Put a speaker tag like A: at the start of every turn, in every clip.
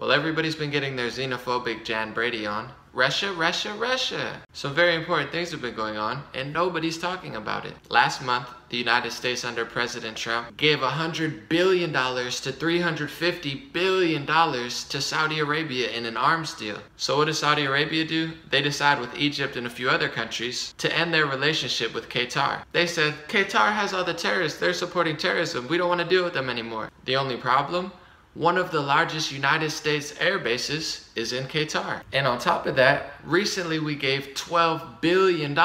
A: Well, everybody's been getting their xenophobic Jan Brady on. Russia, Russia, Russia. Some very important things have been going on, and nobody's talking about it. Last month, the United States under President Trump gave $100 billion to $350 billion to Saudi Arabia in an arms deal. So what does Saudi Arabia do? They decide with Egypt and a few other countries to end their relationship with Qatar. They said, Qatar has all the terrorists, they're supporting terrorism, we don't want to deal with them anymore. The only problem? One of the largest United States air bases is in Qatar. And on top of that, recently we gave $12 billion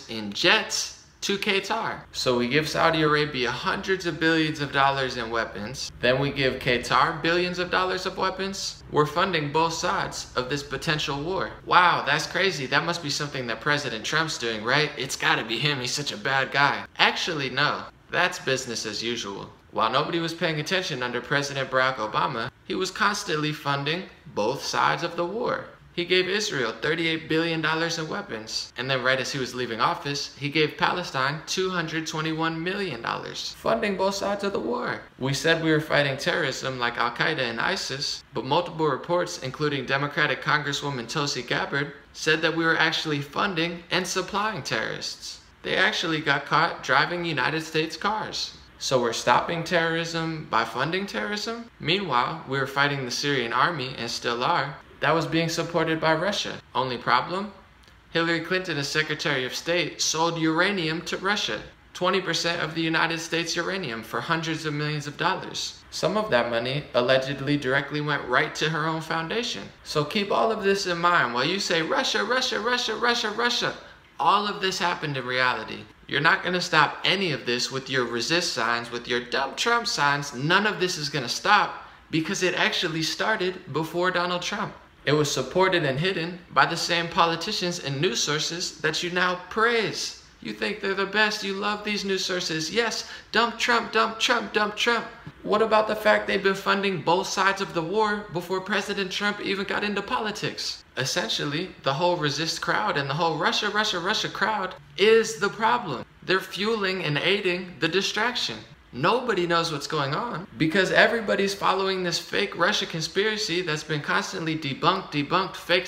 A: in jets to Qatar. So we give Saudi Arabia hundreds of billions of dollars in weapons. Then we give Qatar billions of dollars of weapons. We're funding both sides of this potential war. Wow, that's crazy. That must be something that President Trump's doing, right? It's gotta be him. He's such a bad guy. Actually, no. That's business as usual. While nobody was paying attention under President Barack Obama, he was constantly funding both sides of the war. He gave Israel $38 billion in weapons. And then right as he was leaving office, he gave Palestine $221 million, funding both sides of the war. We said we were fighting terrorism like Al-Qaeda and ISIS, but multiple reports, including Democratic Congresswoman Tulsi Gabbard, said that we were actually funding and supplying terrorists. They actually got caught driving United States cars. So we're stopping terrorism by funding terrorism? Meanwhile, we were fighting the Syrian army, and still are, that was being supported by Russia. Only problem? Hillary Clinton, as Secretary of State, sold uranium to Russia. 20% of the United States uranium for hundreds of millions of dollars. Some of that money allegedly directly went right to her own foundation. So keep all of this in mind while you say Russia, Russia, Russia, Russia, Russia. All of this happened in reality. You're not going to stop any of this with your resist signs, with your dumb Trump signs. None of this is going to stop because it actually started before Donald Trump. It was supported and hidden by the same politicians and news sources that you now praise. You think they're the best. You love these news sources. Yes, dump Trump, dump Trump, dump Trump. What about the fact they've been funding both sides of the war before President Trump even got into politics? Essentially, the whole resist crowd and the whole Russia, Russia, Russia crowd is the problem. They're fueling and aiding the distraction. Nobody knows what's going on because everybody's following this fake Russia conspiracy that's been constantly debunked, fake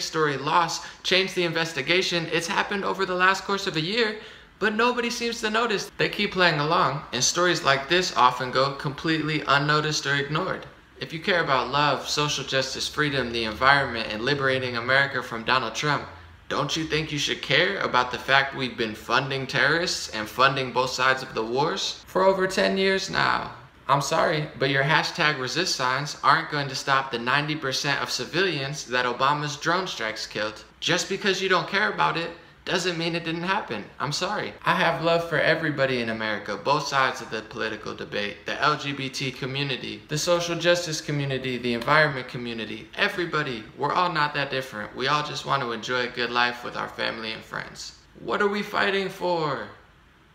A: story, lost, change the investigation. It's happened over the last course of a year, but nobody seems to notice. They keep playing along, and stories like this often go completely unnoticed or ignored. If you care about love, social justice, freedom, the environment, and liberating America from Donald Trump, don't you think you should care about the fact we've been funding terrorists and funding both sides of the wars for over 10 years now? I'm sorry, but your hashtag resist signs aren't going to stop the 90% of civilians that Obama's drone strikes killed. Just because you don't care about it doesn't mean it didn't happen. I'm sorry. I have love for everybody in America, both sides of the political debate, the LGBT community, the social justice community, the environment community, everybody. We're all not that different. We all just want to enjoy a good life with our family and friends. What are we fighting for?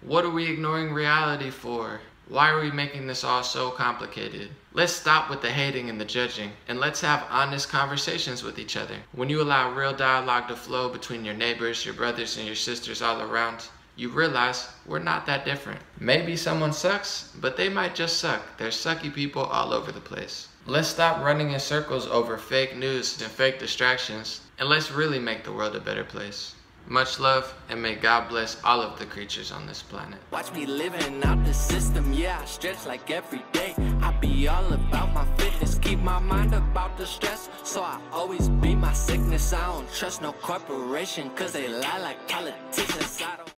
A: What are we ignoring reality for? Why are we making this all so complicated? Let's stop with the hating and the judging, and let's have honest conversations with each other. When you allow real dialogue to flow between your neighbors, your brothers, and your sisters all around, you realize we're not that different. Maybe someone sucks, but they might just suck. There's sucky people all over the place. Let's stop running in circles over fake news and fake distractions, and let's really make the world a better place. Much love, and may God bless all of the creatures on this planet.
B: Watch me living out the system, yeah, I stretch like every day. I be all about my fitness, keep my mind about the stress. So I always beat my sickness, I don't trust no corporation, cause they lie like politicians. I don't